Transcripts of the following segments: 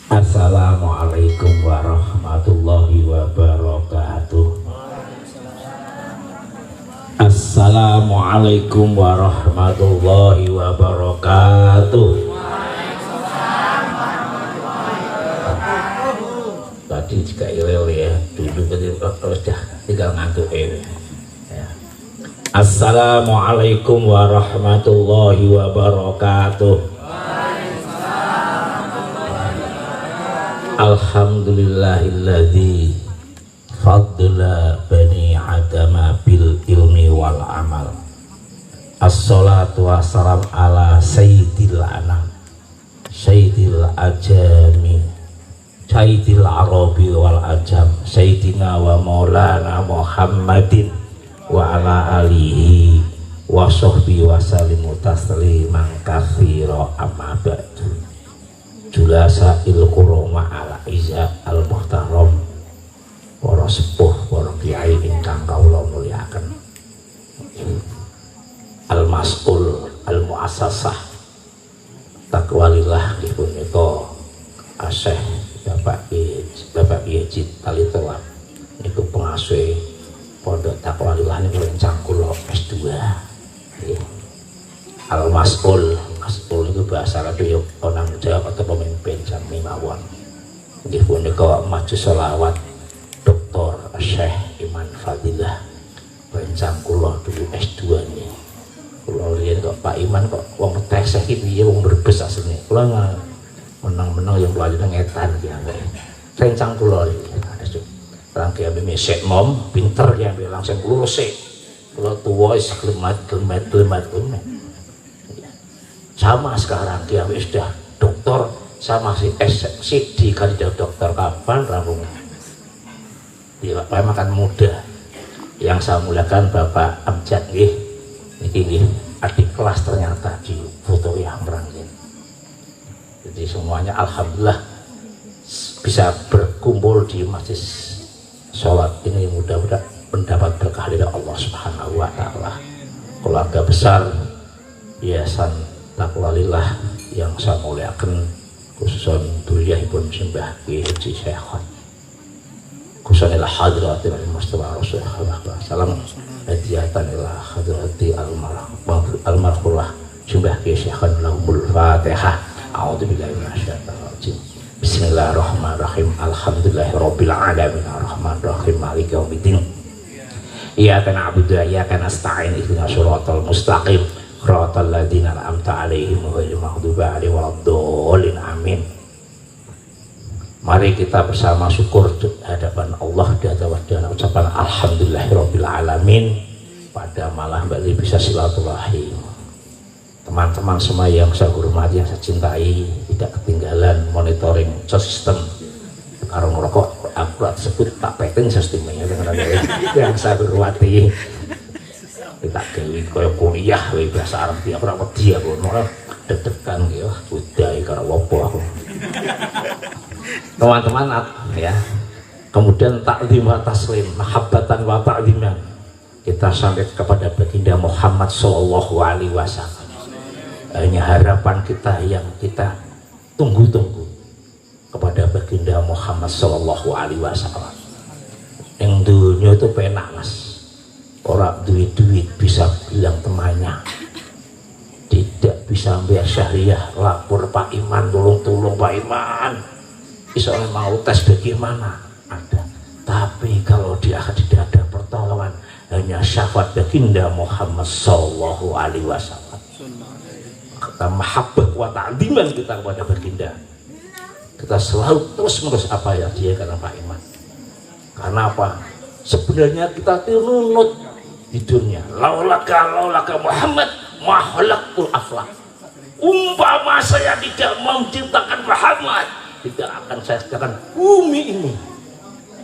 Assalamualaikum warahmatullahi wabarakatuh. Assalamualaikum warahmatullahi wabarakatuh. Tadi juga ilil ya, dulu terus dah tinggal ngantuk ya. Assalamualaikum warahmatullahi wabarakatuh. Alhamdulillahilladzi faddala bani adama bil ilmi wal amal. Assalatu wassalam ala sayyidil anam, sayyidil ajami, sayyidil arabi wal ajam, sayyidina wa maulana Muhammadin wa ala alihi wa sahbihi wa sallimu tasliman katsira amma ba'du. Julasa ilkuroma ala iza al muhtaram, para sepuh, para kiai ingkang kawula mulyaken, al mas'ul al muassasah taqwalillah punika Syekh Bapak Yejid Talitola niku pengasuh pondok taqwalillah niku rencang kula S2. Al mas'ul itu bahasa Arab ya orang Jawa atau pemimpin sami mawon. Nggih punika maju selawat Dr. Syekh Iman Fadilah rencang kula dulu S2 nih. Kula lihat kok Pak Iman kok wong tesih iki piye wong Brebes asline. Kula menang-menang yang pelajaran ngetan ki ambek. Rencang kula iki. Rangke ambek mesek mom pinter ya ambek langsung lulus sik. Kula tuwa wis klemat. Sama sekarang dia sudah doktor, sama si di kandidat dokter kapan rampung dia makan muda. Yang saya muliakan Bapak Amjad ini adik kelas ternyata di foto yang merangkin. Jadi semuanya alhamdulillah bisa berkumpul di masjid sholat ini, mudah-mudahan mendapat berkah dari Allah Subhanahu wa Ta'ala. Keluarga besar Yayasan Taqwalillah yang saya muliakan, khususan duriyahipun Simbah Ki Haji Syekhon, khususan ila hadratil Mustafa Rasulullah sallallahu hadiyatan ila hadrati almarhumah Simbah Ki Syekhon lahumul Fatihah. A'udzubillahi minasyaitonir rajim. Bismillahirrahmanirrahim. Alhamdulillahirabbil alamin arrahmanirrahim maliki yaumiddin. Iyyaka na'budu wa iyyaka nasta'in ihdinas shiratal mustaqim Siratal ladzina an'amta 'alaihim ghairil maghdubi 'alaihim waladdallin. Amin. Mari kita bersama syukur di hadapan Allah dan ucapan alhamdulillahirabbil alamin pada malam balik bisa silaturahim. Teman-teman semua yang saya hormati, yang saya cintai, tidak ketinggalan monitoring sistem karo ngerokok akurat sebut tak penting sistemnya yang saya hormati. Kita gawe kaya kuliah wae bahasa Arab dia ora wedi aku deg-degan ya udah karo apa aku. Teman-teman ya. Kemudian taklim wa taslim, mahabbatan wa ta'ziman. Kita sampai kepada baginda Muhammad sallallahu alaihi wasallam. Hanya harapan kita yang kita tunggu-tunggu kepada baginda Muhammad sallallahu alaihi wasallam. Yang dunia itu penak Mas. Orang duit bisa bilang temannya, tidak bisa biar syariah lapor Pak Iman, tolong Pak Iman, misalnya mau tes bagaimana ada. Tapi kalau dia tidak ada pertolongan, hanya syafaat baginda Muhammad sallallahu alaihi wasallam. Kita mahabbah wa ta'ziman kita kepada baginda. Kita selalu terus-menerus apa ya dia karena Pak Iman. Karena apa? Sebenarnya kita nunut di dunia. Laulaka Muhammad ma khalaqtul aflaq. Umpama saya tidak menciptakan Muhammad, tidak akan saya ciptakan bumi ini.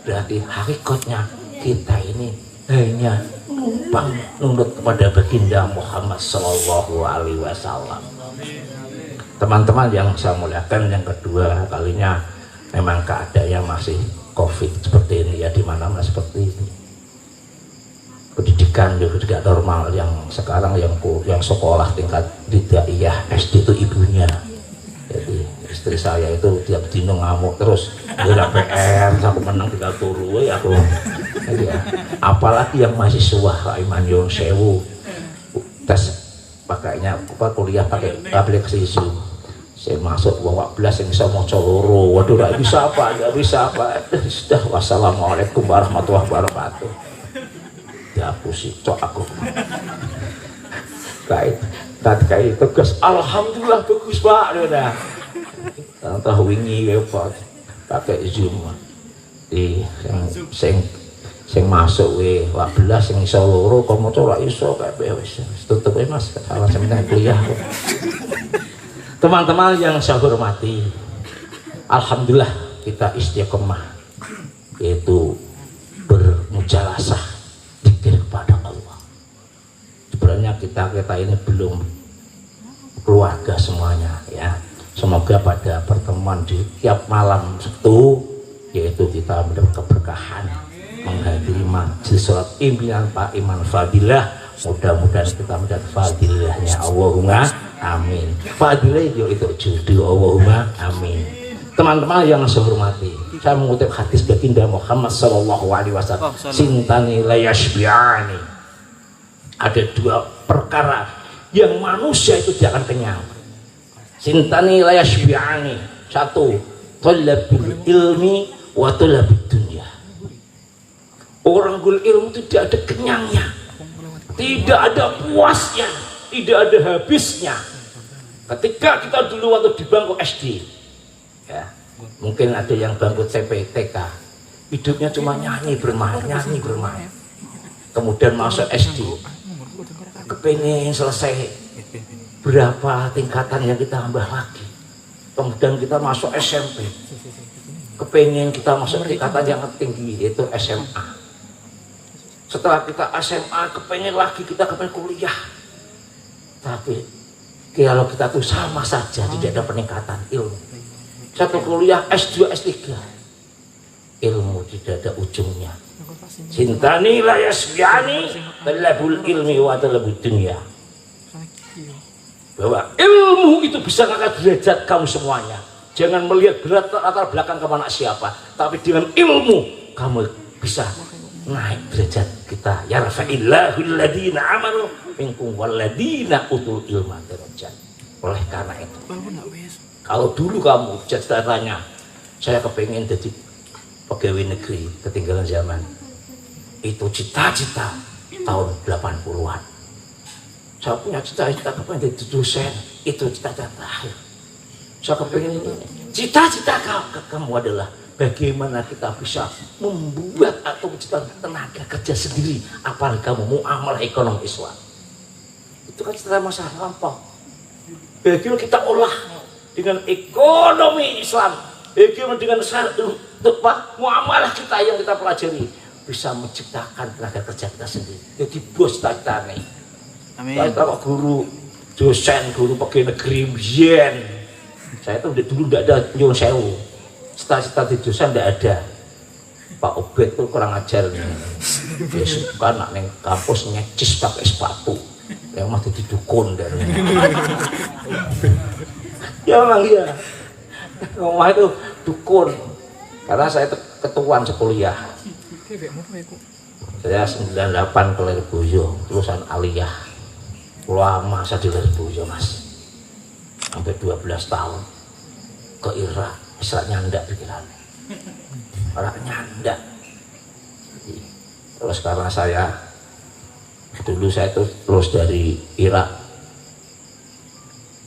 Berarti hakikatnya kita ini hanya numpang nurut kepada baginda Muhammad sallallahu alaihi wasallam. Teman-teman yang saya muliakan, yang kedua kalinya memang keadaannya masih Covid seperti ini ya, di mana-mana seperti ini. Pendidikan juga tidak normal, yang sekarang yang sekolah tingkat Ridaiyah SD itu ibunya, jadi istri saya itu tiap dino ngamuk terus ngira PR sampai menang tinggal turu ya aku. Jadi, ya. Apalagi yang mahasiswa Iman Yon Sewu tes pakainya apa kuliah pakai aplikasi Zoom. Saya masuk 14 yang bisa mau loro. Waduh nggak bisa apa. Sudah wassalamualaikum warahmatullahi wabarakatuh. Dihapusi cok aku. Kayak tugas alhamdulillah bagus Pak udah. Entah wingi apa pakai Zoom. Di sing masuk we 14 sing iso loro kok maca ora iso kabeh wis tutup Mas salah sampeyan kuliah. Teman-teman yang saya hormati, alhamdulillah kita istiqomah yaitu bermujalasah dzikir kepada Allah. Sebenarnya kita ini belum keluarga semuanya ya. Semoga pada pertemuan di tiap malam Sabtu yaitu kita mendapat keberkahan menghadiri majelis sholat pimpinan Pak Iman Fadilah. Mudah-mudahan kita mendapat fadilahnya, Allahumma amin. Fadilah itu judul, Allahumma amin. Teman-teman yang saya hormati, saya mengutip hadis baginda Muhammad sallallahu alaihi wasallam, sintani layashbi'ani. Ada dua perkara yang manusia itu tidak akan kenyang. Sintani layashbi'ani. Satu, talabul ilmi wa talabud dunya. Orang gul ilmu tidak ada kenyangnya, tidak ada puasnya, tidak ada habisnya. Ketika kita dulu waktu di bangku SD ya, mungkin ada yang bangku TK, hidupnya cuma nyanyi bermain. Kemudian masuk SD, kepengen selesai berapa tingkatan yang kita tambah lagi. Kemudian kita masuk SMP, kepengen kita masuk tingkatan yang tinggi yaitu SMA. Setelah kita SMA kepengen lagi kita kepengen kuliah. Tapi kalau kita tuh sama saja tidak ada peningkatan ilmu. Satu kuliah S2 S3 ilmu tidak ada ujungnya. Sintani layasbiani talabul ilmi wa talabud dunya. Bahwa ilmu itu bisa ngangkat derajat kamu semuanya. Jangan melihat berat latar belakang kemana siapa, tapi dengan ilmu kamu bisa naik derajat kita. Ya rafa'illahul ladina amanu minkum waladina utul ilma darajat. Oleh karena itu, kalau dulu kamu cita-citanya saya kepengen jadi pegawai negeri ketinggalan zaman, itu cita-cita tahun 80-an. Saya punya cita-cita kepengen jadi dosen, itu cita-cita terakhir. Saya kepengen ini. Cita-cita kamu adalah bagaimana kita bisa membuat atau menciptakan tenaga kerja sendiri, apalagi kamu muamalah ekonomi Islam. Itu kan setelah masa lampau. Bagaimana kita olah dengan ekonomi Islam, bagaimana dengan muamalah kita yang kita pelajari bisa menciptakan tenaga kerja kita sendiri. Jadi bos cita-cita nih. Amin. Kalau guru, dosen, guru pegawai negeri, yen. Saya itu dulu tidak ada nyuwun sewu. Cita-cita di dosen tidak ada. Pak Obed itu kurang ajar nih. Dia suka anak neng kampus nyecis pakai sepatu. Yang mah jadi dukun dari. Ya memang iya. Rumah itu dukun. Karena saya itu ketuaan sekuliah. Saya 98 ke Lirboyo, lulusan aliyah. Lama saya di Lirboyo Mas. Sampai 12 tahun ke Irak. Isra nyandak pikirannya. Orang nyandak. Terus karena dulu saya itu terus dari Irak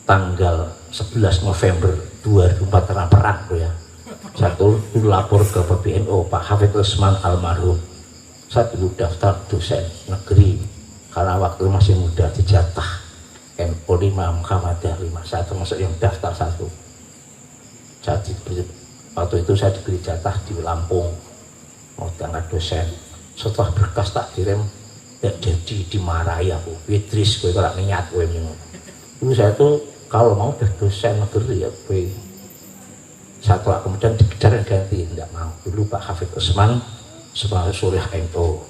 tanggal 11 November 2004 karena perang ya. Saya dulu lapor ke PBNU Pak Hafidz Usman almarhum. Saya dulu daftar dosen negeri karena waktu masih muda dijatah NU 5 Muhammadiyah 5. Saya termasuk yang daftar satu. Saya waktu itu saya diberi jatah di Lampung mau diangkat dosen. Setelah berkas tak kirim tidak jadi, dimarahi aku. Idris gue kalau niat gue minum. Dulu saya tuh kalau mau udah dosen negeri ya gue. Setelah kemudian dikejar ganti tidak mau. Dulu Pak Hafidz Usman sebagai Suriah NU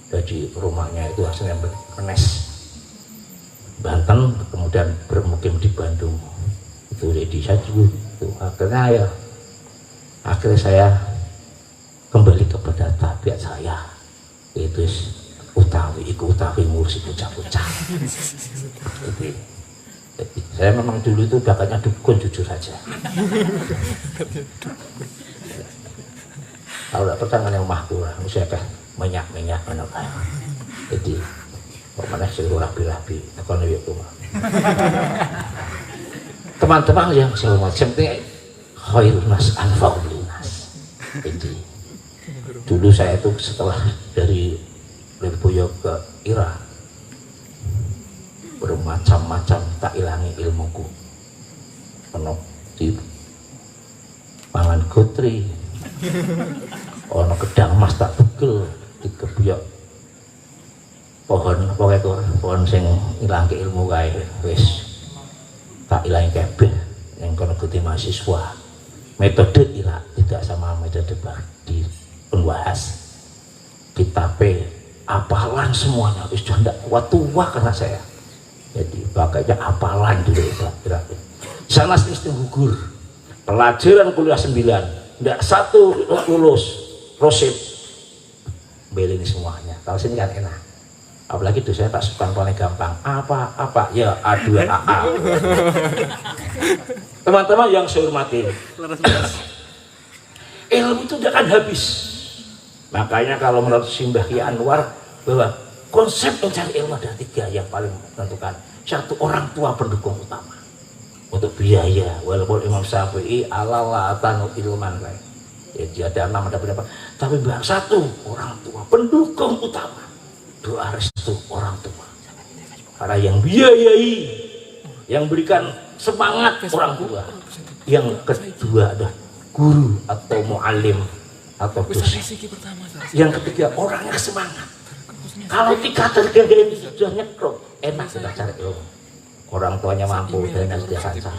dari rumahnya itu hasilnya Menes Banten, kemudian bermukim di Bandung. Itu jadi saya dulu itu akhirnya saya kembali kepada tabiat saya, itu utawi ngurusi bocah-bocah. Jadi saya memang dulu itu bakatnya dukun, jujur saja. Kalau tidak percaya yang mahku lah, saya kan minyak mana kayak. Jadi mana sih rapi-rapi, kalau itu mah. Teman-teman yang saya hormati, penting khairun nas anfa'u linnas. Jadi dulu saya itu setelah dari Lirboyo ke Irak bermacam-macam tak ilangi ilmuku. Ono di pangan gotri, ono gedang mas tak begel di kebuyok pohon sing ilangi ilmu kae wis tak ilangi kabeh yang kono guti mahasiswa. Metode Irak tidak sama metode di penguas. Kitabe apalan semuanya wis ndak kuat tua karena saya. Jadi pakainya apalan dulu Irak. Sana sistem gugur. Pelajaran kuliah 9, ndak satu lulus rosid. Belini semuanya. Kalau sini kan enak. Apalagi dosennya tak suka paling gampang. Apa ya A2AA. Teman-teman yang saya hormati, ilmu itu tidak akan habis. Makanya kalau menurut Simbah Ki Anwar bahwa konsep mencari ilmu ada 3 yang paling menentukan. 1, orang tua pendukung utama untuk biaya. Walaupun Imam Syafi'i alalatan ilman lain. Jadi ada 6 ada berapa. Tapi bahkan 1 orang tua pendukung utama. Doa restu orang tua. Karena yang biayai, yang berikan semangat orang tua. Yang kedua adalah guru atau muallim atau dosen. Yang ketiga orang yang semangat. Kalau 3 ini sudah nyekrok, enak sudah cari ilmu. Orang tuanya mampu dengan dia saja.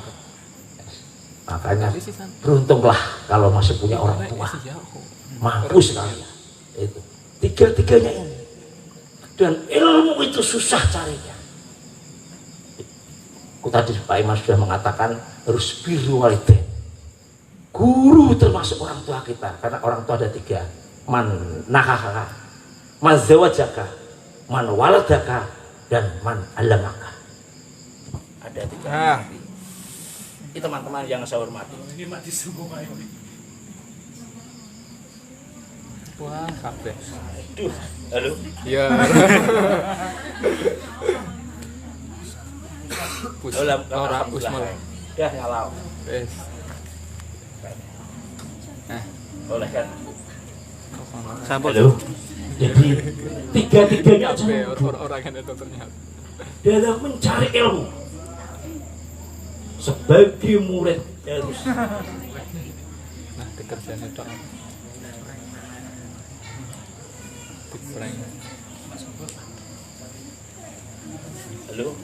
Makanya beruntunglah kalau masih punya orang tua mampu sekali. Itu 3-tiganya ini. Dan ilmu itu susah carinya. Tadi Pak Imam sudah mengatakan harus biru walidain. Guru termasuk orang tua kita, karena orang tua ada 3. Man nakahaka, man zawajaka, man waladaka, dan man alamaka. Ada 3. Ini teman-teman yang saya hormati. Ini mati semua ini. Wah, kabeh. Aduh, halo. Iya. Ora pus malah. Ya ngalau. Wes. Boleh kan? Sampun. Halo. Jadi 3-tiganya orang kan itu ternyata. Dalam mencari ilmu sebagai murid harus. Nah, pekerjaan itu Frank. Halo.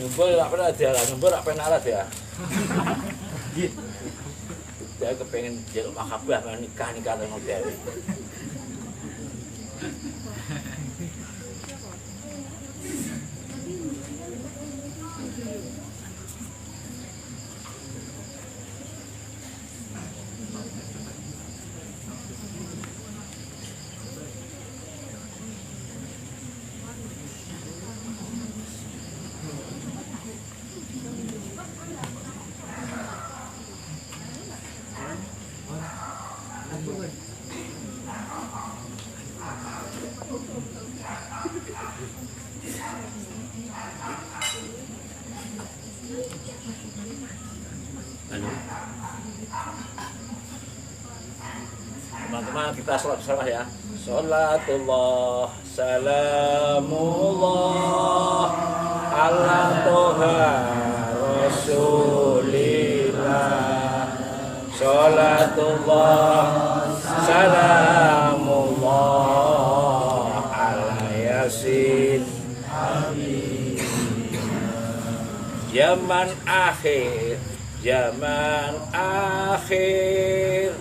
Nombor tak pernah dia lah, nombor tak pernah lah dia. Dia kepengen jaluk makabah nikah dengan Dewi. Teman-teman kita sholat bersama ya. Sholatullah salamullah ala toha rasulillah. Sholatullah salamullah ala yasin. zaman akhir, zaman akhir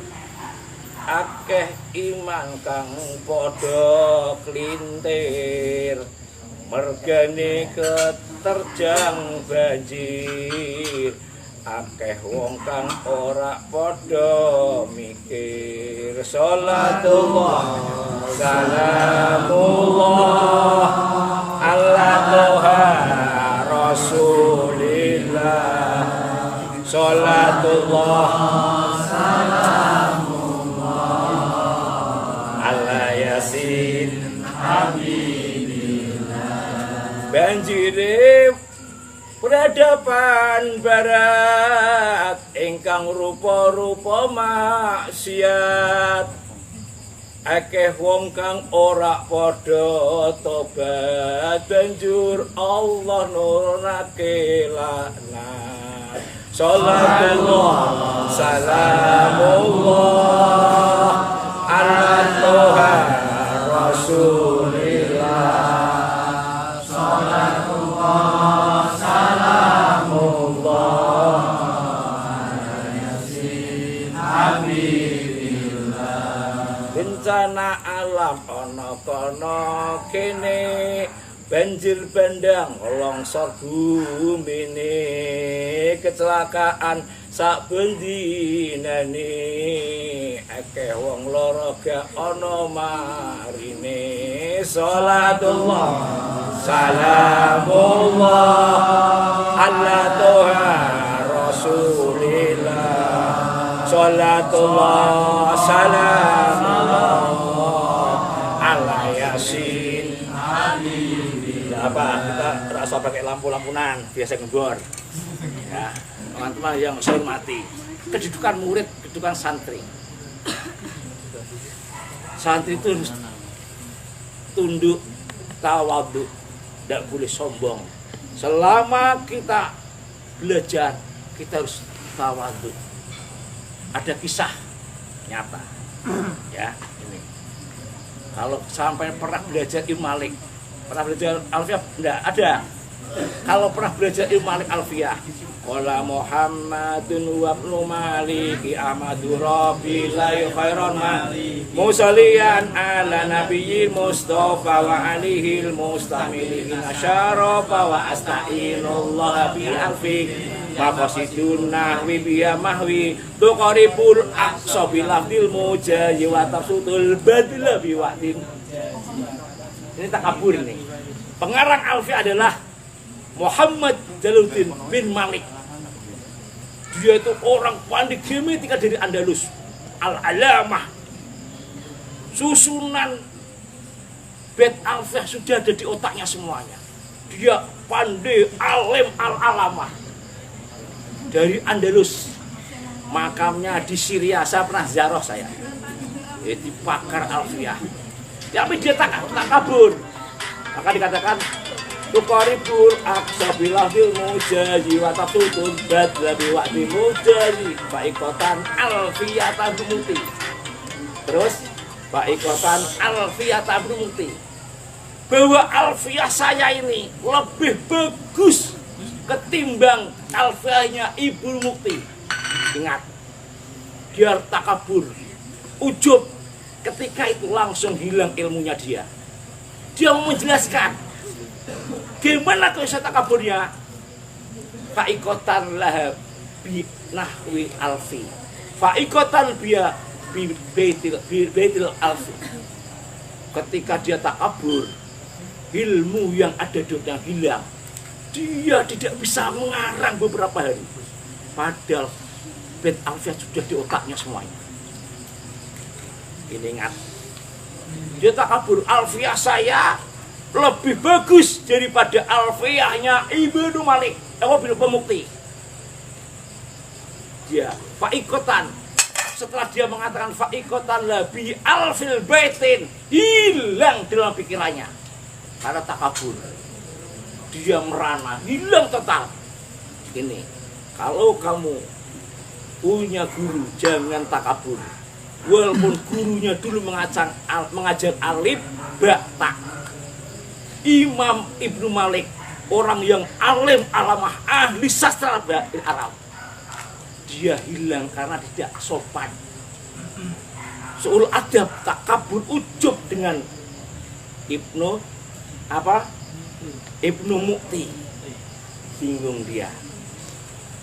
akeh iman kang padha klintir mergane keterjang banjir akeh wong kang ora padha mikir salatullah salamullah ala toha rasulillah salatullah salamullah ala yasin habibillah banjire peradaban barat ingkang rupa-rupa maksiat akeh wong kang ora padha tobat banjur Allah nurunake laknat salatullah salamullah ala toha rasulillah salatullah salamullah ala yasin habibillah bencana alam ana kono kene banjir bandang longsor bumine kecelakaan sak bendinane akeh wong lara gak ana marine salatullah salamullah ala toha rasulillah salatullah salamullah ala yasin apa kita rasa pakai lampu-lampunan biasa ngebor ya teman-teman yang saya hormati kedudukan murid kedudukan santri itu harus tunduk tawadhu tidak boleh sombong selama kita belajar kita harus tawadhu ada kisah nyata ya ini kalau sampai pernah belajar Imam Malik pernah belajar Alfiyah? Enggak ada. Kalau pernah belajar ilmu Malik Alfiyah, qala Muhammadun wa ibnu Maliki Ahmadu Rabbi la khairon mali musalliyan ala nabiyil mustafa wa alihil mustamilin asyarafa wa asta'inullah bi alfi maqasidun nahwi biya mahwi tuqaribul aqsa bil afdil mujazi wa tafsudul badla bi waqtin. Ini takabur nih. Pengarang Alfiyah adalah Muhammad Jalaluddin bin Malik. Dia itu orang pandai geometrika dari Andalus. Al-Alamah. Susunan bait Alfiyah sudah ada di otaknya semuanya. Dia pandai alim al-alamah. Dari Andalus. Makamnya di Syria. Saya pernah ziarah saya. Itu pakar Alfiyah. Tapi dia tak kabur. Maka dikatakan tuqaribul aqsa bilahil mujazi wa tafutun badla biwaqti mujazi baikotan alfiyatan bumuti. Terus baikotan alfiyatan bumuti. Bahwa alfiyah saya ini lebih bagus ketimbang alfiyahnya Ibnu Mukti. Ingat, biar takabur, ujub. Ketika itu langsung hilang ilmunya dia. Dia menjelaskan gimana tuh saya takaburnya. Faikotan lahab bi nahwi alfi. Faikotan biya bi baitil alfi. Ketika dia takabur, ilmu yang ada di otaknya hilang. Dia tidak bisa mengarang beberapa hari. Padahal bait alfiyah sudah di otaknya semuanya. Ini ingat, dia takabur alfiyah saya lebih bagus daripada alfiyahnya Ibnu Malik, Ibnu Mukti. Dia faikotan, setelah dia mengatakan faikotan labi alfil baitin, hilang dalam pikirannya karena takabur. Dia merana, hilang total. Ini, kalau kamu punya guru jangan takabur. Walaupun gurunya dulu mengajar alif ba ta. Imam Ibnu Malik orang yang alim alamah, ahli sastra Arab. Dia hilang karena tidak sopan. Suul adab, takabur, ujub dengan Ibnu Mukti. Bingung dia.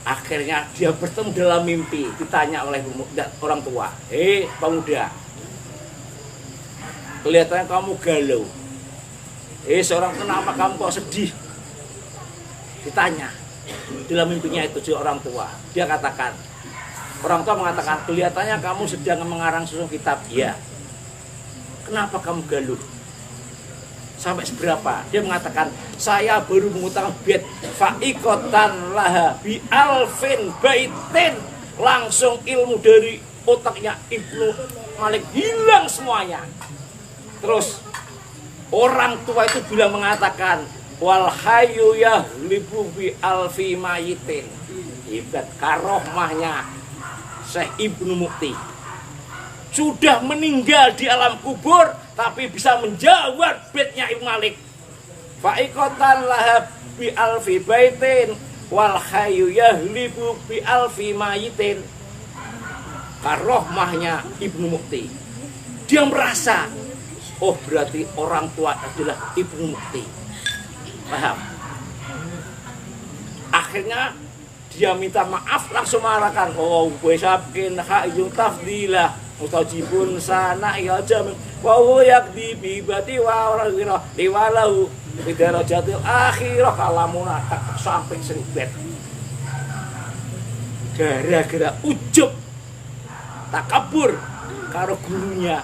Akhirnya dia bertemu dalam mimpi, ditanya oleh orang tua, pemuda, kelihatannya kamu galau. Seorang kenapa kamu kok sedih? Ditanya dalam mimpinya itu orang tua. Dia katakan, orang tua mengatakan, kelihatannya kamu sedang mengarang susun kitab. Ya. Kenapa kamu galau? Sampai seberapa? Dia mengatakan, saya baru mengutang bait fa'iqatan laha bi alfin baitin. Langsung ilmu dari otaknya Ibnu Malik hilang semuanya. Terus orang tua itu bilang mengatakan, wal hayyu yahlibu bi alfi mayitin. Ibarat karohmahnya Syekh Ibnu Mukti sudah meninggal di alam kubur, tapi bisa menjawab baitnya Ibnu Malik. Fa'iqatan lahab bi alfi baitin wal hayyu yahlibu bi alfi mayitin. Karohmahnya Ibnu Mukti. Dia merasa, oh berarti orang tua adalah Ibnu Mukti. Paham? Akhirnya dia minta maaf, langsung mengatakan, oh gue sabkin ha'yun tafdilah mutajibun sana ya jamin wa huwa yakdi bi bati wa rawira liwalahu bidarajatil akhirah kalamuna sampai seribet. Gara-gara ujub takabur karo gurunya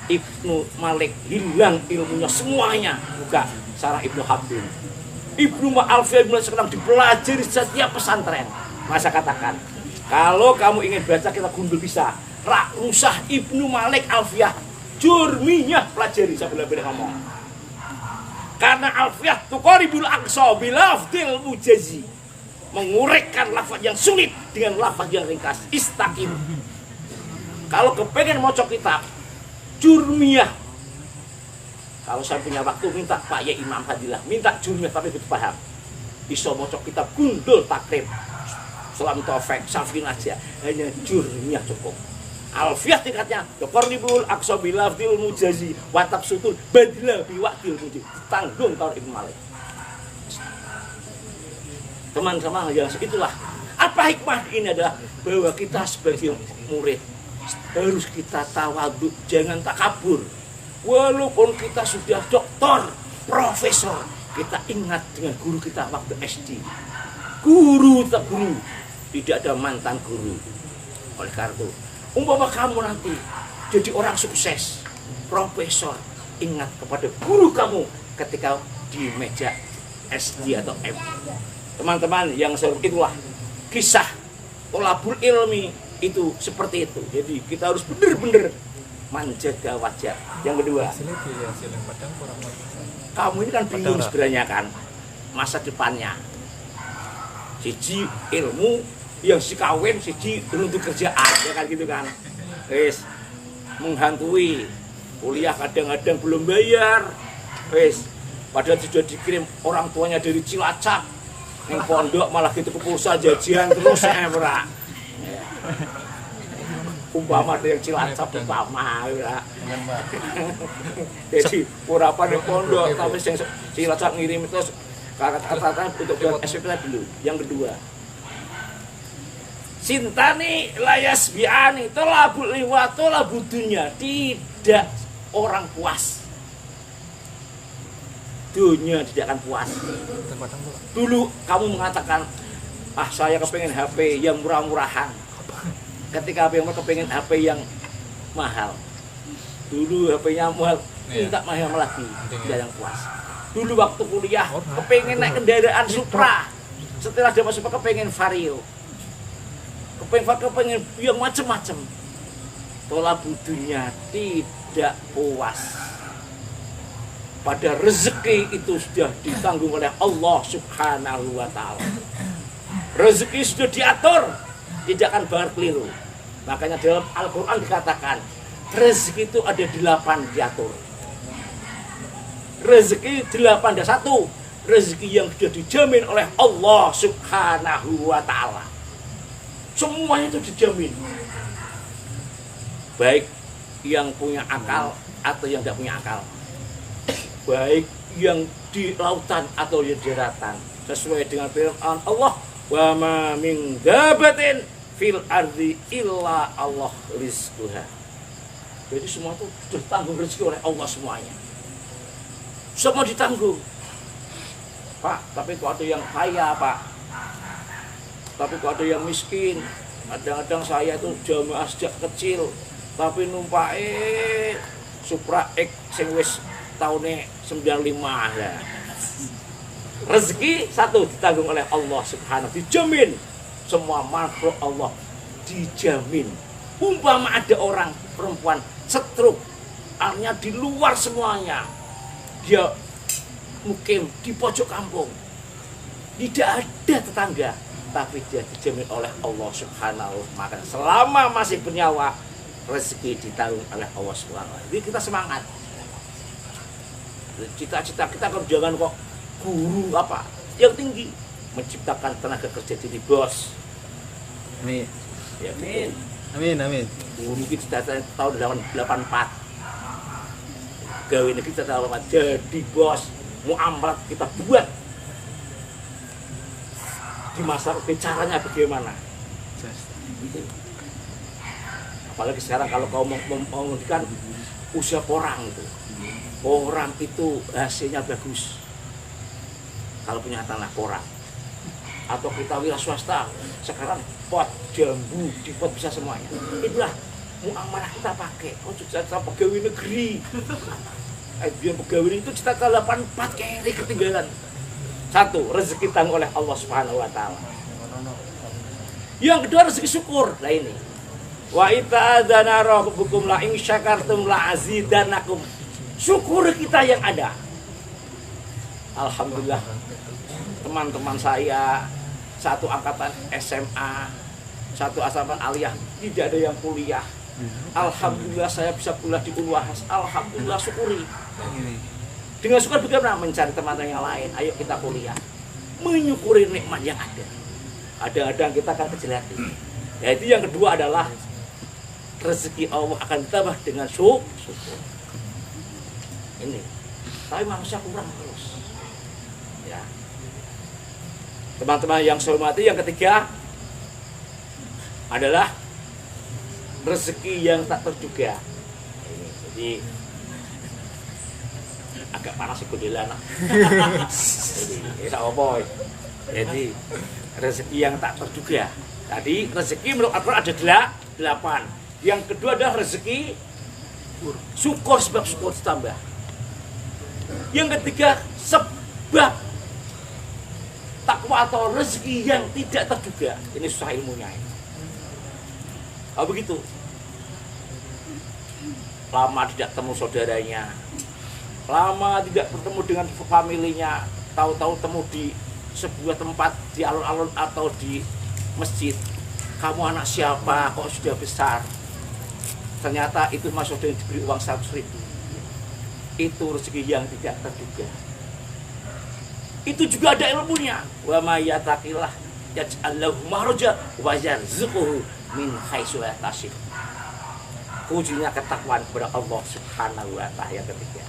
Ibnu Malik, hilang ilmunya semuanya. Buka sarah Ibnu Habib. Ibnu Alfiyah sedang dipelajari setiap pesantren. Masa katakan, kalau kamu ingin baca kita gundul bisa. Rak rusah Ibnu Malik Alfiyah, jurminya pelajari sambil ngomong. Karena Alfiyah tuqaribul aqsa bilafdil mujazi, mengurekkan lafaz yang sulit dengan lafaz yang ringkas. Istaqim. Kalau kepengen maca kitab jurmiyah, kalau saya punya waktu minta Pak Ya Imam Fadilah, minta jurmiyah tapi betul paham. Iso maca kitab gundul takrib, Salam Taufik, Safin aja, hanya jurmiyah cukup. Alfiyah tingkatnya Tuqaribul aqsa bilafdil mujazi wa tafsutul badila biwaqtil mujazi. Tanggung tahun Ibnu Malik. Teman-teman yang itulah apa hikmah ini adalah bahwa kita sebagai murid harus kita tawadhu, jangan takabur. Walaupun kita sudah doktor, profesor, kita ingat dengan guru kita waktu SD. Guru tetap guru, tidak ada mantan guru. Oleh karena itu, umpama kamu nanti jadi orang sukses, profesor, ingat kepada guru kamu ketika di meja SD atau M. Teman-teman yang itulah kisah tolabul ilmi itu seperti itu. Jadi kita harus benar-benar menjaga wajah. Yang kedua, kamu ini kan bingung sebenarnya kan masa depannya. Siji ilmu, yang si kawin, siji untuk kerjaan, ya kan gitu kan. Wes menghantui kuliah kadang-kadang belum bayar. Wes padahal sudah dikirim orang tuanya dari Cilacap, yang pondok malah gitu ke pulsa jajan terus ora. Umpama ada yang Cilacap umpama ya. Jadi berapa nih pondok tapi yang Cilacap ngirim terus kata-kata untuk buat SPP dulu. Yang kedua, Sintani layas biani tolabul liwat tolabul dunia, tidak orang puas. Dunia tidak akan puas. Dulu kamu mengatakan, saya kepengen HP yang murah-murahan. Ketika HP yang kepengen HP yang mahal. Dulu HP-nya mahal, minta mahal lagi, tidak yang puas. Dulu waktu kuliah kepengen naik kendaraan Supra. Setelah dia masuk kepengen Vario. Kepengen yang macam-macam. Tolak budunya tidak puas. Pada rezeki itu sudah ditanggung oleh Allah Subhanahu wa ta'ala. Rezeki sudah diatur, tidak akan banget keliru. Makanya dalam Al-Quran dikatakan rezeki itu ada 8 diatur. Rezeki 8 ada 1, rezeki yang sudah dijamin oleh Allah Subhanahu wa Ta'ala. Semuanya itu dijamin, baik yang punya akal atau yang tidak punya akal, baik yang di lautan atau yang di daratan, sesuai dengan firman Allah, wa ma min dabatin fil ardi illa Allah rizquha. Jadi semua itu sudah ditanggung rezeki oleh Allah semuanya. Semua ditanggung. Pak, tapi kok ada yang kaya, Pak. Tapi kok ada yang miskin. Kadang-kadang saya itu jamaah sejak kecil, tapi numpake Supra X sing wis taune 95 ya. Rezeki satu ditanggung oleh Allah Subhanahu, dijamin. Semua makhluk Allah dijamin. Umpama ada orang perempuan stroke, artinya di luar semuanya, dia mukim di pojok kampung, tidak ada tetangga, tapi dia dijamin oleh Allah Subhanahu. Maka selama masih bernyawa, rezeki ditanggung oleh Allah Subhanahu. Jadi kita semangat. Cita-cita kita kan jangan kok guru apa yang tinggi, menciptakan tenaga kerja jadi bos. Amin. Ya, amin. Amin, amin. Guru kita tahun 84. Gawe negeri kita tahun 84 jadi bos. Muamalat kita buat di masa caranya bagaimana. Apalagi sekarang kalau kau menghentikan usia orang itu hasilnya bagus kalau punya tanah porang. Atau kita wira swasta, sekarang pot jambu di pot bisa semuanya. Itulah muamalah kita pakai. Oh sudah pegawai negeri. Biar pegawai itu cita-cita 84 keri ketinggalan. Satu, rezeki tanggung oleh Allah Subhanahu wa Ta'ala. Yang kedua, rezeki syukur. Nah ini, wa ita'adana rabbukum la in syakartum la azidanakum. Syukur kita yang ada. Alhamdulillah, teman-teman saya satu angkatan SMA, satu angkatan aliyah, tidak ada yang kuliah. Alhamdulillah saya bisa kuliah di Unwahas. Alhamdulillah, syukuri. Dengan syukur bagaimana? Mencari teman-teman yang lain. Ayo kita kuliah, menyukuri nikmat yang ada. Kadang-kadang kita akan kecil hati. Jadi yang kedua adalah rezeki Allah akan ditambah dengan syukur. Ini, tapi manusia kurang terus. Ya, teman-teman yang saya hormati, yang ketiga adalah rezeki yang tak terduga. Ini, jadi agak panas ikut di lana. Jadi, apa? Jadi rezeki yang tak terduga. Tadi rezeki menurut Al-Quran ada 8. Yang kedua adalah rezeki syukur, sebab syukur ditambah. Yang ketiga sebab takwa atau rezeki yang tidak terduga. Ini susah ilmunya ini. Kalau begitu, lama tidak temu saudaranya, lama tidak bertemu dengan familinya, tahu-tahu temu di sebuah tempat di alun-alun atau di masjid. Kamu anak siapa? Kok sudah besar? Ternyata itu mas saudara yang diberi uang 100.000. Itu rezeki yang tidak terduga. Itu juga ada ilmunya. Wa may yattaqillah yaj'al lahu makhraja wa yarzuquhu min haitsu la yahtasib. Kuncinya ketakwaan kepada Allah Subhanahu wa Ta'ala yang ketiga.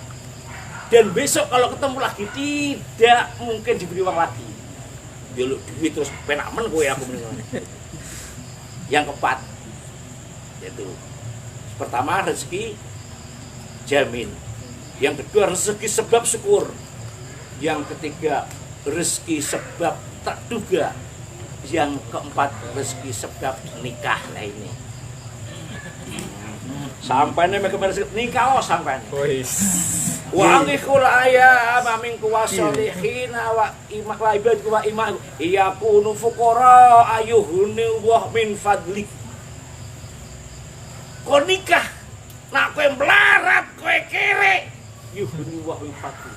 Dan besok kalau ketemu lagi tidak mungkin diberi uang lagi. Belok duit terus penak men kowe aku meneng. Yang keempat yaitu pertama rezeki jamin. Yang kedua rezeki sebab syukur. Yang ketiga rezeki sebab tak duga. Yang keempat rezeki sebab nikah. Nah ini sampai nih kemarin nikah sampai nih. Wa angikul ayam aming kuwasolihin wa imak laibad wa imak iyakunu fuqara ayuhuni wah min fadlik. Kau nikah nak kowe melarat kowe kere yuhuni wah min fadlik.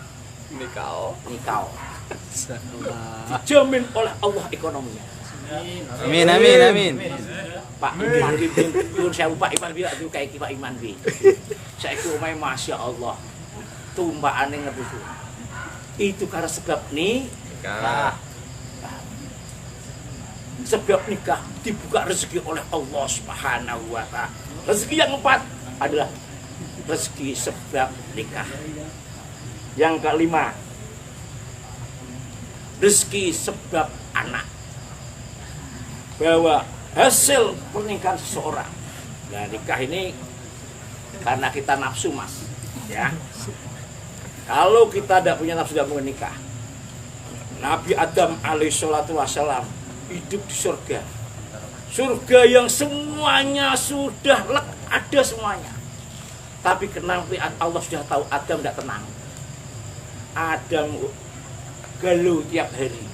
Nikah dijamin oleh Allah ekonominya. Amin, amin, amin. Pak Iman bin saya Pak Iman bilang itu kayak Pak Iman bi. Saya itu masya Allah tumbakane ngebusu. Itu karena sebab Nikah. Sebab nikah dibuka rezeki oleh Allah Subhanahu wa Ta'ala. Rezeki yang keempat adalah rezeki sebab nikah. Yang kelima, rezeki sebab anak. Bahwa hasil pernikahan seseorang. Nah, nikah ini karena kita nafsu, Mas. Ya. Kalau kita tidak punya nafsu, tidak mau nikah. Nabi Adam alaihissalatu wassalam hidup di surga. Surga yang semuanya sudah ada semuanya. Tapi kenapa Allah sudah tahu Adam tidak tenang. Adam galau tiap hari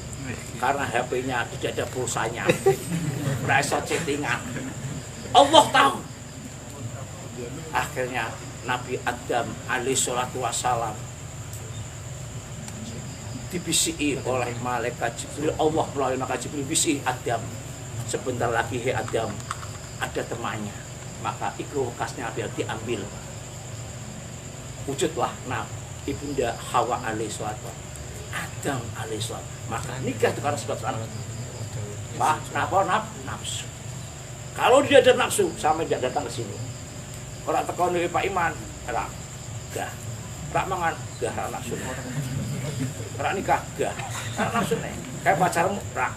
karena HP-nya tidak ada pulsanya, merasa chattingan. Allah tahu. Akhirnya Nabi Adam alaihissalatu wassalam dibisiki oleh malaikat Jibril. Allah melalui malaikat Jibril bisiki Adam, sebentar lagi he Adam ada temannya, maka ikut bekasnya biar diambil. Wujudlah ibunda Hawa alaihissalatu, Adam alaihissalam. Maka nikah itu karena sebab anak. Pak, kenapa nafsu? Kalau dia ada nafsu, sampai dia datang ke sini. Orang tekan dari Pak Iman, rak mangan, rak nafsu. Rak nikah, rak nafsu nih. Kayak pacarmu, rak.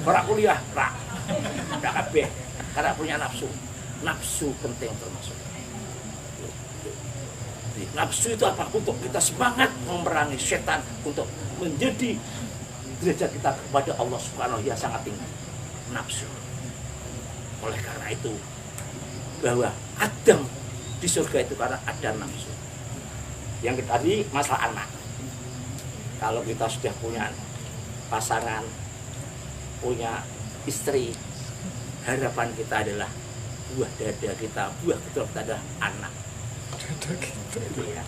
Rak kuliah, rak kabeh. Karena punya nafsu. Nafsu penting termasuk. Nafsu itu apa? Untuk kita semangat memerangi setan, untuk menjadi derajat kita kepada Allah Subhanahu yang sangat tinggi. Nafsu. Oleh karena itu, bahwa Adam di surga itu karena ada nafsu. Yang tadi masalah anak. Kalau kita sudah punya pasangan, punya istri, harapan kita adalah buah dada kita, buah betul kita adalah anak. Ya.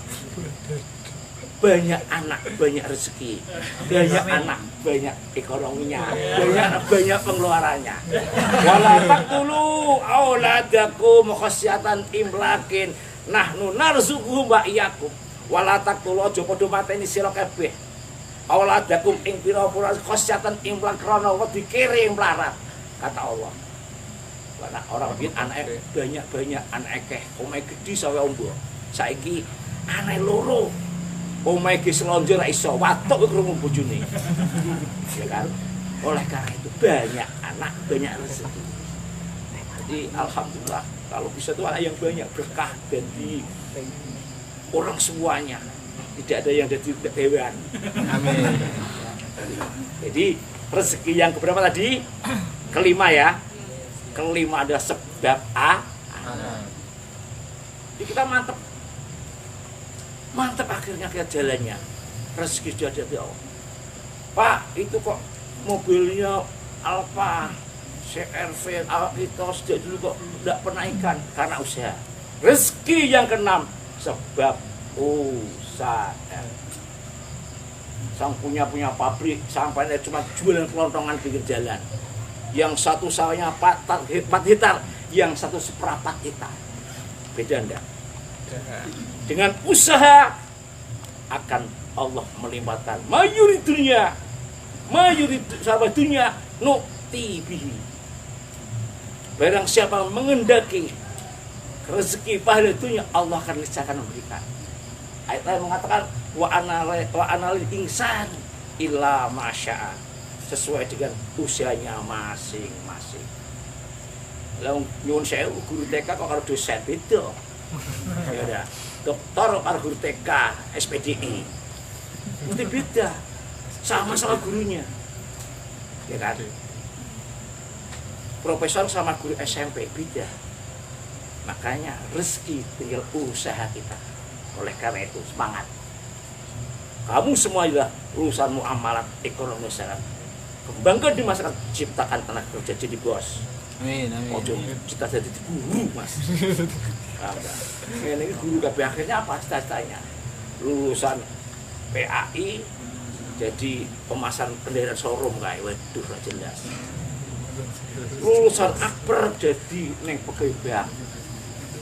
Banyak anak, banyak rezeki. Banyak anak, banyak ekonominya. Banyak pengeluarannya. Wala taqtulu auladakum khasyatan imlakin nahnu narzuquhum wa iyyakum. Wala taqtulu aja padha mateni sira kabeh. Auladakum ing pira-pira khasyatan imlak krana wedi kere mlarat, kata Allah. Karena orang biyen anake banyak anak akeh, omahe gedhi sawe ombo. Saiki anake loro. Omahe ge slonjo ra iso, watuk krungu bojone. Ya kan? Oleh karena itu banyak anak, banyak rezeki. Jadi alhamdulillah kalau bisa tuh anak yang banyak berkah bagi orang semuanya. Tidak ada yang jadi hewan. Amin. Jadi rezeki yang keberapa tadi? Kelima ya. Kelima ada sebab Jadi kita mantep akhirnya ke jalannya. Rezeki sudah ada di Allah. Pak, itu kok mobilnya Alfa, CR-V, kita sejak dulu kok tidak pernah ikan karena usaha. Rezeki yang keenam sebab usaha. Sang punya pabrik sampai cuma jualan kelontongan pinggir jalan. Yang satu sawahnya 4 hektar, yang satu seperempat hektar. Beda enggak? Dengan usaha akan Allah melimpahkan mayurid sahabat dunia nukti bihi. Barang siapa mengendaki rezeki pada dunia, Allah akan niscaya memberikan. Ayat lain mengatakan wa analil insan illa masya'a, sesuai dengan usianya masing-masing. Lalu nyuwun sewu guru TK kok karo dosen beda. Ya udah, dokter karo guru TK, SPDI. Mesti beda. Sama-sama gurunya. Ya kan? Profesor sama guru SMP beda. Makanya rezeki tinggal usaha kita. Oleh karena itu semangat. Kamu semua adalah urusan muamalat ekonomi masyarakat. Kembangkan di masyarakat, ciptakan tenaga kerja jadi bos. Amin, amin. Ojo cita jadi guru, Mas. Ini guru kabeh akhirnya apa cita-citanya? Lulusan PAI jadi pemasan bendera showroom kayak waduh lah jelas. Lulusan Akper jadi neng pegawai bank.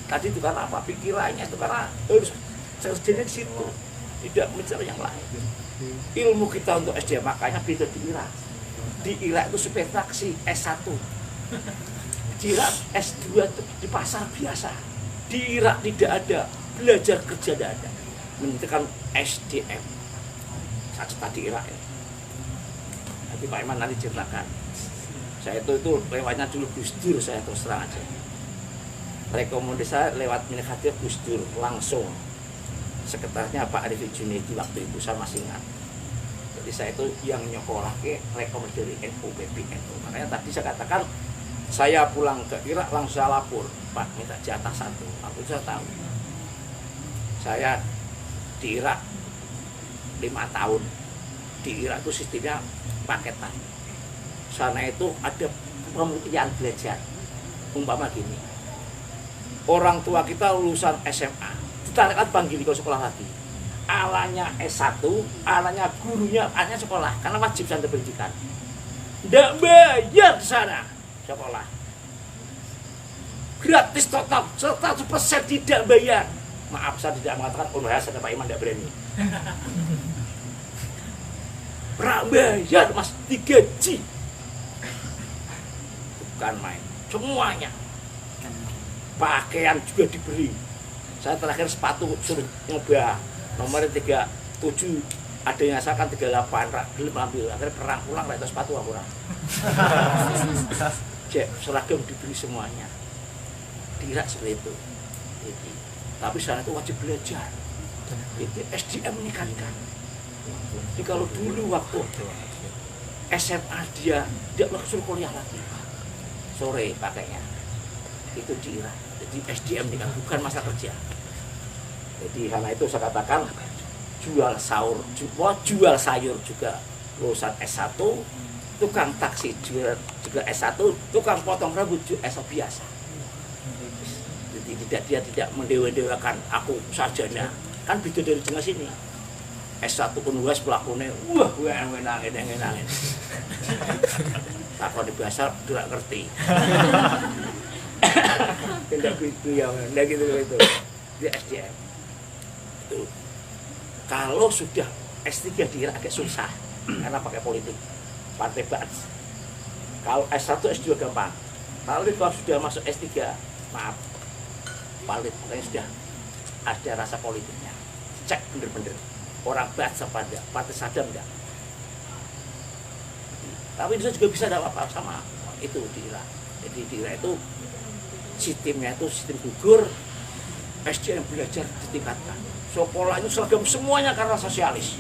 Tadi itu karena apa? Pikirannya itu karena harus kerjanya di situ. tidak mencari yang lain. Ilmu kita untuk SD makanya beda di Irak. Di Irak itu subtraksi S1, di Irak S2 itu di pasar biasa. Di Irak tidak ada, belajar kerja tidak ada, menentukan SDM. Saya cerita di Irak ya. Nanti Pak Iman nanti ceritakan. Saya itu lewatnya dulu Gus Dur, saya terus terang aja. Rekomendasi saya lewat Minikadir Gus Dur langsung. Sekretarnya Pak Arifin Junaidi waktu itu saya masih ingat. Jadi saya itu yang nyokolah ke rekomendasi dari NU PBNU. Makanya tadi saya katakan saya pulang ke Irak langsung saya lapor, Pak minta jatah 1. Aku sudah tahu. Saya di Irak 5 tahun. Di Irak itu sistemnya paketan. Sana itu ada pemutihan belajar. Umpama gini, orang tua kita lulusan SMA, ditarik panggil ke sekolah lagi. Alanya S1, alanya gurunya, alanya sekolah, karena wajib standar pendidikan. Tidak bayar di sana sekolah. Gratis total, 100% tidak bayar. Maaf, saya tidak mengatakan saya Pak Iman tidak berani. Bayar mas, digaji. Bukan main, semuanya. Pakaian juga diberi. Saya terakhir sepatu suruh nyoba nomor 37, ada yang asalkan 38, belum ambil. Akhirnya perang pulang, itu sepatu aku orang. Seragam diberi semuanya. Di Irak seperti itu. Tapi sana itu wajib belajar. Itu SDM meningkatkan. Jadi kalau dulu waktu SMA dia langsung kuliah lagi. Sore pakainya. Itu di Irak. Jadi SDM ini kan bukan masa kerja. Jadi karena itu saya katakan jual sayur juga lulusan S1, tukang taksi juga S1, tukang potong rambut juga S1 biasa. Jadi dia tidak mendewa-dewakan aku sarjana. Kan beda dari jenis ini. S1 pun luas pelakunya, nangin. Tak kalau dibahasa tidak ngerti. Tidak gitu ya, tidak gitu. Dia SDM. Itu. Kalau sudah S3 di Irak agak susah karena pakai politik, partai Ba'ath. Kalau S1, S2 gampang. Kalau sudah masuk S3, maaf, valid, makanya sudah ada rasa politiknya. Cek bener-bener orang Ba'ath apa enggak, partai Saddam enggak. Tapi itu juga bisa ada apa-apa sama itu di Irak. Jadi di Irak itu sistemnya itu sistem gugur, SDM belajar ditingkatkan. Sekolahnya seragam semuanya karena sosialis.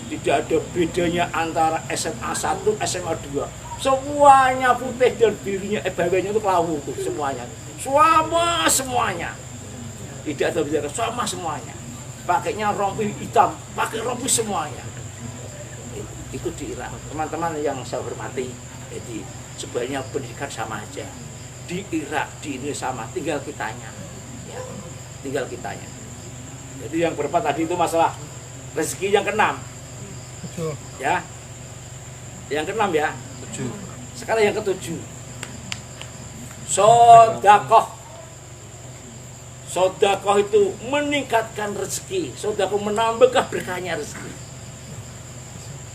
Tidak ada bedanya antara SMA 1, SMA 2. Semuanya putih dan birunya, bawahnya itu kelawu tuh semuanya. Sama semuanya. Tidak ada bedanya, sama semuanya. Pakainya rompi hitam, pakai rompi semuanya. Itu di Irak. Teman-teman yang saya hormati, jadi sebenarnya pendidikan sama aja. Di Irak, di Indonesia sama, tinggal kitanya. Ya, tinggal kitanya. Jadi yang berapa tadi itu masalah rezeki yang ke-6. Ya. Yang ke-6 ya. 7. Sekarang yang ke-7. Sedekah. Sedekah itu meningkatkan rezeki. Sedekah menambah berkahnya rezeki.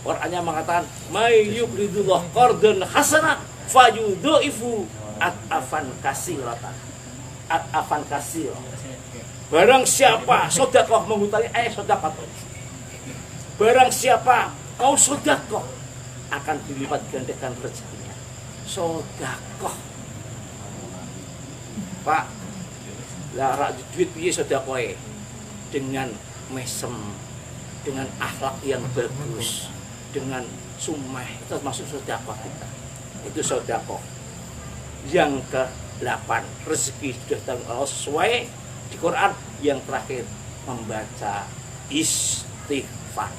Qur'annya mengatakan, "May yuqridullah qardan hasanah fayudhifu at'afan katsiratan." At'afan katsiratan. Barang siapa sedekah mengutangi sedekah. Barang siapa kau sedekah akan dilipat gandakan rezekinya. Sedekah. Pak, lara duit piye sedekah dengan mesem, dengan akhlak yang bagus, dengan sumeh, itu termasuk sedekah kita. Itu sedekah. Yang ke-8, rezeki sudah sesuai di Quran. Yang terakhir membaca istighfar.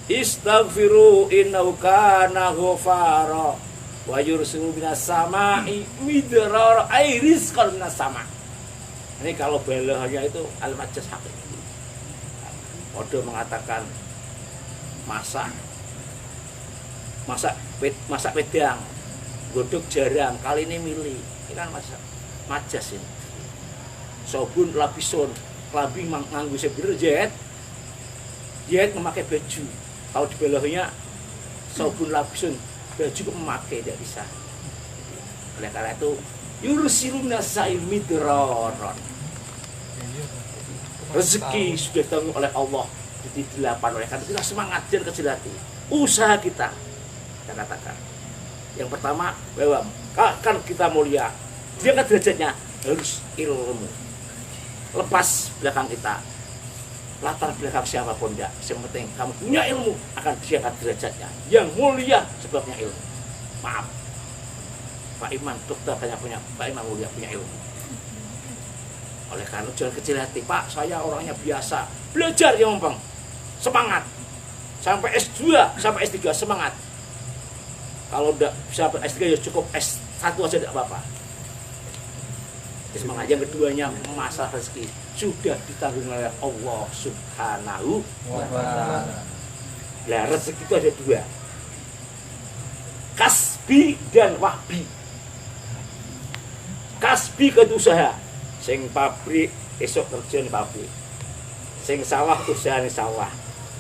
Istaghfiru innahu kana ghafara wa yursilu minas sama'i midrar ay rizqan minas sama'. Ini kalau belahnya itu al-majaz hakiki. Odo mengatakan masak wedang, godok jarang, kali ini milih. Ini kan majas ini. Sobun lapisun, klambi nganggo seberjet, Dia memakai baju. Kalau di belahnya saubun labisun, baju memakai tidak bisa. Oleh karena itu yursiluna sa'il midroron. Rezeki sudah ditanggung oleh Allah di 8. Oleh karena kita semangat dan kecil hati. Usaha kita katakan. Yang pertama bahwa kan kita mulia, diangkat derajatnya harus ilmu. Lepas belakang kita, latar belakang siapapun tidak. Yang penting kamu punya ilmu akan diangkat derajatnya. Yang mulia sebabnya ilmu. Maaf, Pak Iman dokter hanya punya, Pak Iman mulia punya ilmu. Oleh karena jangan kecil hati, Pak saya orangnya biasa, belajar ya Bang, semangat sampai S2 sampai S3 semangat. Kalau udah bisa S3 ya cukup S1 aja tidak apa-apa. Semangat. Yang keduanya masalah rezeki sudah ditanggung oleh Allah Subhanahu wa Ta'ala. Nah, rezeki itu ada 2, kasbi dan wahbi. Kasbi ke usaha, sing pabrik esok kerja di pabrik, sing sawah usaha di sawah,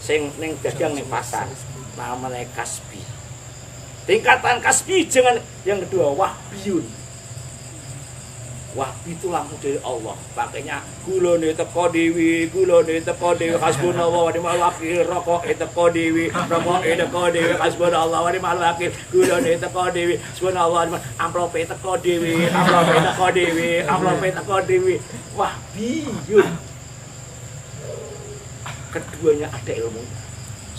sing ning dagang ning pasar, namanya kasbi. Tingkatan kasbi jangan. Yang kedua wahbiyun. Wahbi itu langsung dari Allah. Pakainya gulane teko dewi, gulane teko dewi, hasbunallah wa ni'mal wakil, rokoke teko dewi, rokoke teko dewi, hasbunallah wa ni'mal wakil, gulane teko dewi, hasbunallah wa ni'mal, amplope teko dewi, amplope teko dewi, amplope teko dewi. Wahbiyun. Keduanya ada ilmu.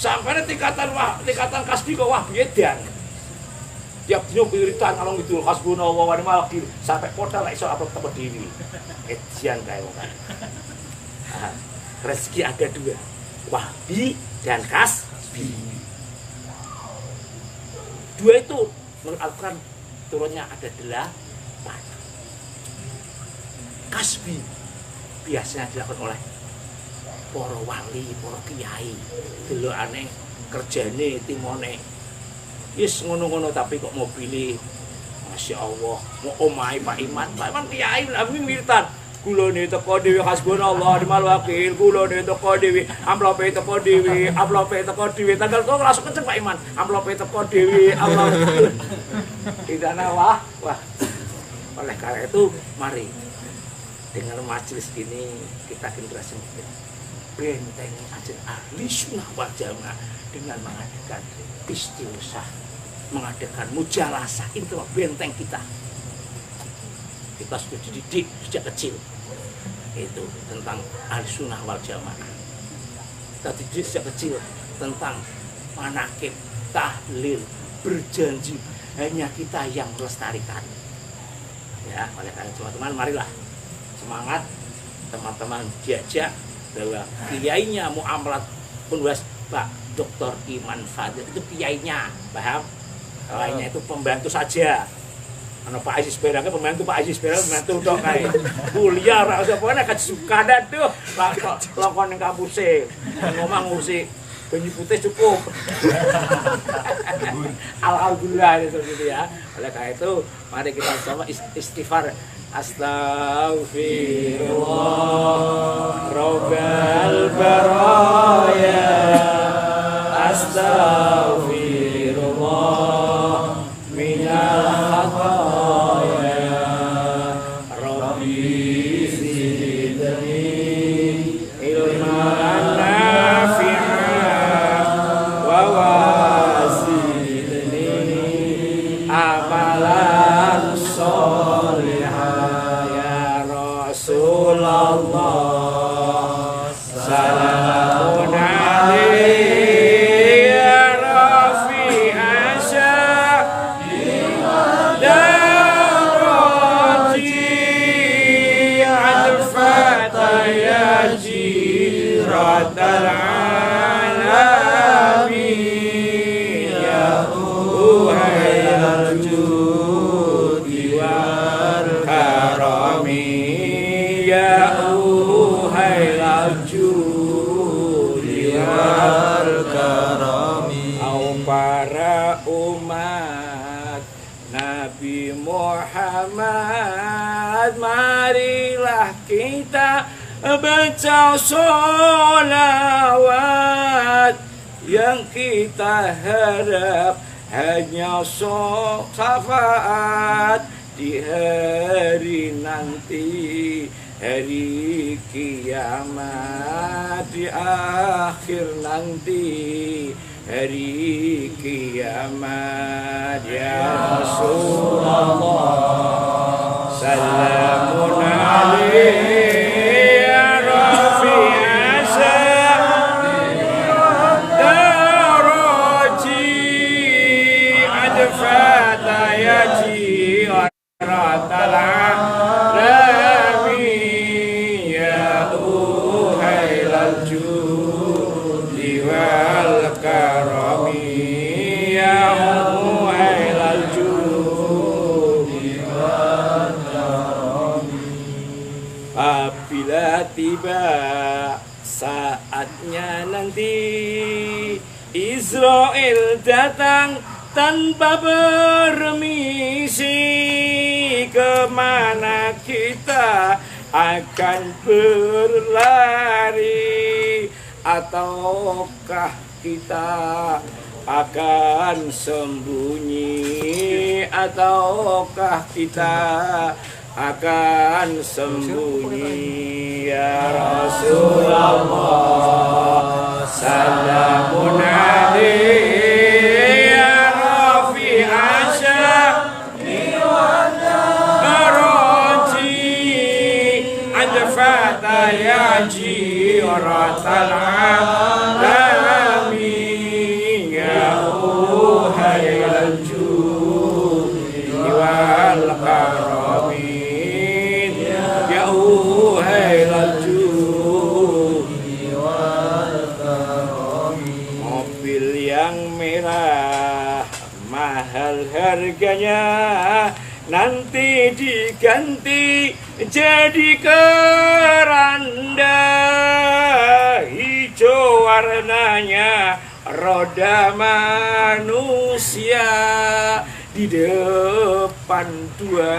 Sampai tingkatan kasbi kok wahbi edan. Tiap dino piritan along itu hasbunallah wa ni'mal wakil sampai portal iso upload teko dewi. Edian kae wong kan. Rezeki ada 2, wahbi dan kasbi. 2 itu menurut Al-Quran turunnya ada 8. Kasbi biasanya dilakukan oleh para wali, para kiai. Delokane kerjane timone yes ngono-ngono, tapi kok mau pilih, Masya Allah, mau omai Pak Iman kiai lami wiritan, gulane teko dewi, hasbunallah wa ni'mal wakil, gulane teko dewi, amplope teko dewi, amplope teko dewi, tanggal kok langsung kenceng Pak Iman, amplope teko dewi, amplope tidak wah. Oleh karena itu mari dengan majelis ini kita generasi muda benteng ajar ahli sunnah wal jamaah dengan mengadakan istighosah, mengadakan mujalasah, itu benteng kita. Kita sudah dididik sejak kecil itu tentang ahli sunnah wal jamaah. Kita dididik sejak kecil tentang manakib, tahlil, berjanji, hanya kita yang melestarikan. Ya, oleh karena teman-teman marilah semangat, teman-teman diajak bahwa kiainya muamalat penwas Pak Dr. Iman Fadil itu kiainya, paham? Lainnya itu pembantu saja. Ana Pak Aziz Berangke pembantu Pak Aziz Berangke pembantu tok kae. Kuliah ra usah pokoknya kan sukadan tuh. Pak lakon ning kampuse. Ngomong ngurusi banyu putih cukup. Alhamdulillah itu gitu ya. Oleh karena itu mari kita sama istighfar. Astaghfirullah Rabbal baraya. Astaghfirullah minal khataya. Rabbi zidni ilman nafi'an wa wazidni amalan sholihan. Ya Rasulullah salamun alaihi ya Rafi asya darati al-fataya jiratal alamin ya uhailal judi wal karami ya uhailal judi wal karami. Au para umat Nabi Muhammad, marilah kita baca sholawat, yang kita harap hanya syafaat di hari nanti, hari kiamat, di akhir nanti, hari kiamat. Ya Rasulullah, salamun alaihi ya Rafi'a daraji adfata yaji ratal alamin ya uhailal judi wal karami ya uhailal judi wal karami. Apabila tiba saatnya nanti Israel datang tanpa permisi, kemana kita akan berlari, ataukah kita akan sembunyi, ataukah kita akan sembunyi. Ya Rasulullah, salamun alaihi ya Rafi'a sya'ni wa daraji adfata ya jiratal alamin ya uhailal judi wal karamin ya uhailal judi wal karamin. Mobil yang merah mahal harganya, nanti diganti jadi keranda, hijau warnanya, roda manusia, di depan dua,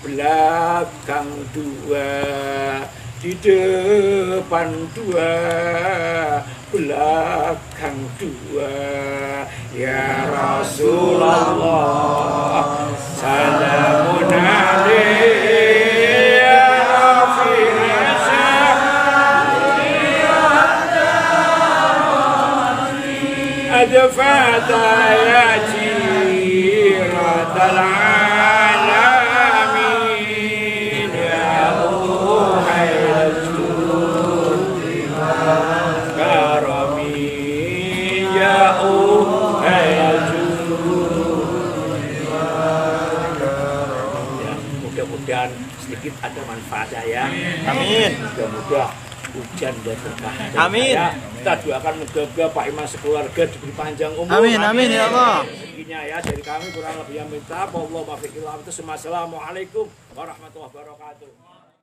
belakang dua, di depan dua, belakang dua. Ya Rasulullah, salamun alaihi ya Rafi'a sya'ni adfata ya jiratal alamin ya uhailal judi wal karamin ya uhailal judi wal karamin. Mudah-mudahan sedikit ada manfaatnya ya. Amin. Mudah-mudahan hujan dan berkah. Amin. Ya, kita doakan moga-moga Pak Imam sekeluarga diberi panjang umur. Amin, amin ya Allah. Rezekinya ya, dari kami kurang lebih yang minta. Wassalamualaikum warahmatullahi wabarakatuh.